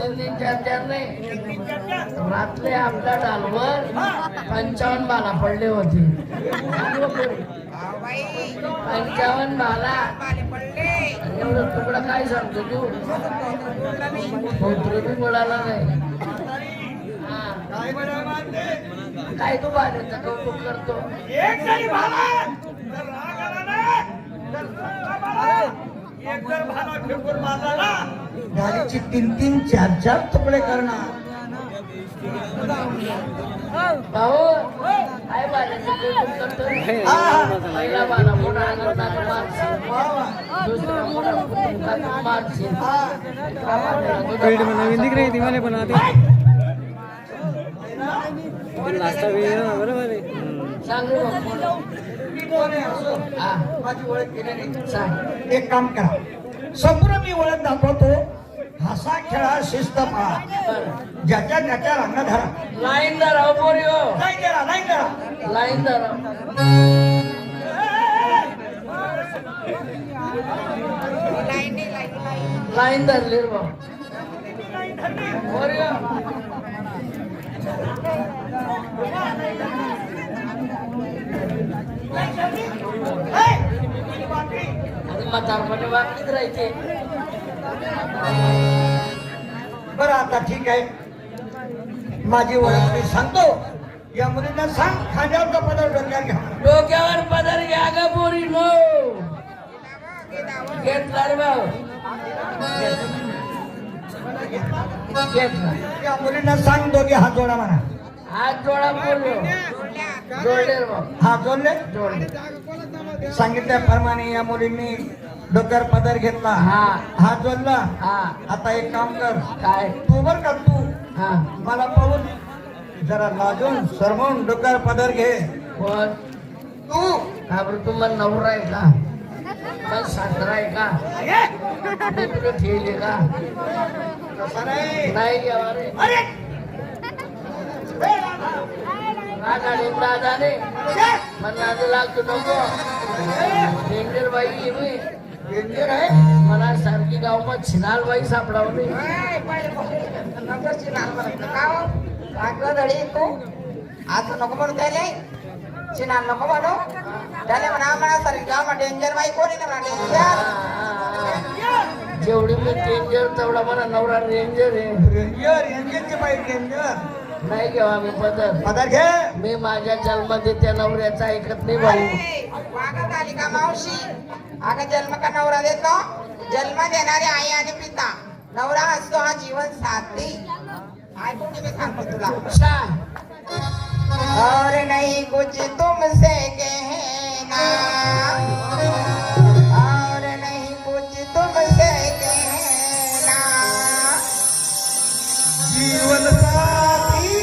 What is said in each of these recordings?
तीन चार नाही रात्री आपल्या डालवर 55 बाला पडले होते. 55 बाला एवढं तुकडा काय सांगतो तू बी बोलायला नाही. काय तू बाळाचं कौतुक करतो. गाडीची 3 4 तुकडे करणार. भाऊ काय बाळाचं कौतुक करतो. पहिला बाला मोठा अंगणाचा मारशील, दुसरा मोठा कुटुंबाचा मारशील. नवीन दिख रही थी मैंने बनाती नाश्ता भी है ना बरोबर आहे. सांगू माझी ओळख केली सांग. एक काम करा, संपूर्ण मी ओळख दाखवतो. हसा खेळा शिस्त पाळा, ज्याच्या त्याच्या रंग धरा. लाईन धरा पोरी हो. नाही करा नाही करा लाईन धरा. लाईन धरली रे भाऊ. पोरी हो. आणि म्हातारपणे वाकडीच राहायचे. बरं आता ठीक आहे, माझी ओळख मी सांगतो. या मुलींना सांग खांद्यावरचा पदर डोक्यावर घ्या. डोक्यावर पदर घ्या ग पोरी नो. घेतला रे भाऊ घेतला. या मुलींना सांग दोघे हात जोडा म्हणा. हात जोडा बोललो. जोडले रे भाऊ. हात जोडले. जोडले. सांगितल्याप्रमाणे या मुलींनी डोक्यावर पदर घेतला. हा. हात जोडला. हा. आता एक काम कर, काय. तू बर का तू हा. मला पाहून जरा लाजून शरमून डोक्यावर पदर घे. पण तू घाबरू तुम्हाला नवरा आहे का. मला सासरा आहे का. मी तुला ठेवले का. तसा नाही. नाही घ्यावा रे. अरे रागाने दादाने मला लागतो नको. डेंजर बाई आहे मी. डेंजर आहे. मला सारखी गावात छिनाल बाई सापडावली. आता नको म्हणू त्याले चिनाल नको म्हणू त्याले म्हणा म्हणा सारखी गाव डेंजर बाई कोणी ना डेंजर. जेवढी मी डेंजर तेवढा मला नवरा रेंजर आहे. डेंजर डेंजरचे बाई डेंजर. नाही घ्यावा मी पदर. पदर घे. मी माझ्या जन्मात त्या नवऱ्याचा ऐकत नाही भाऊ. वागत आली का मावशी. अगं जन्म का नवरा देतो. जन्म देणारे आई आणि पिता. नवरा असतो हा जीवन साथी. ऐकून मी सांगतो तुला. सांग. और नहीं कुछ तुमसे कहना. और नहीं कुछ तुमसे कहना. जीवन साथी.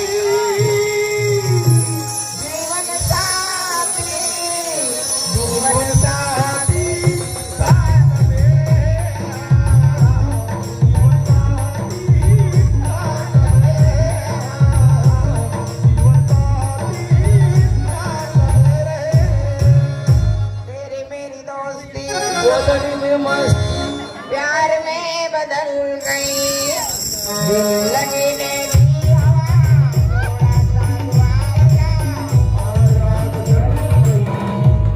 जीवन साथी. जीवन साथी. तेरी मेरी दोस्ती गोदडी में मस्ती. प्यार में बदल गई. दिल लगने की हवा थोड़ा सा हुआ.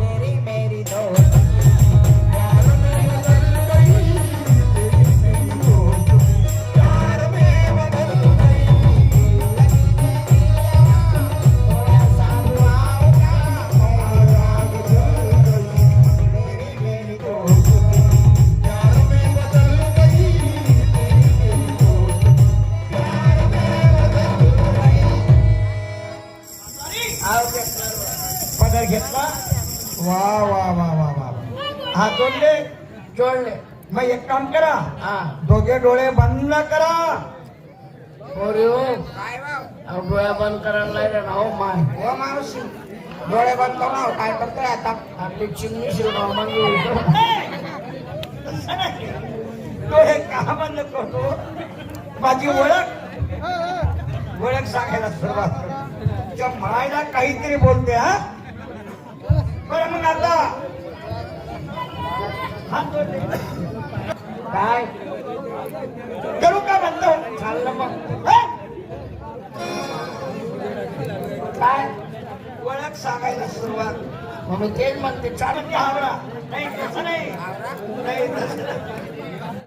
तेरी मेरी दोस्ती प्यार में बदल गई. प्यार में बदल गई. थोड़ा सा हुआ तेरी मेरी दोस्ती प्यार में बदल गई. पदर घेतला. वा वा वा वा वा. हात जोडले. जोडले. मग एक काम करा, हा. दोघे डोळे बंद करा. पोरी हो. काय वाव? अहो, डोळ्या बंद करायला लागले ना हो माय. हो मावशी डोळे बंद करू ना. काय करतोय आता. आपली चिमणी शिवणार मग डोळे का बंद करतो. माझी ओळख सांगायला सुरुवात कर. तुझ्या मायला काहीतरी बोलते. हा बरं मग आता हात जोडले. काय करू का बंद. चाललं काय ओळख सांगायला सुरुवात. मग मी तेच म्हणते चालू आवरा. नाही तसं नाही. नाही तसं नाही.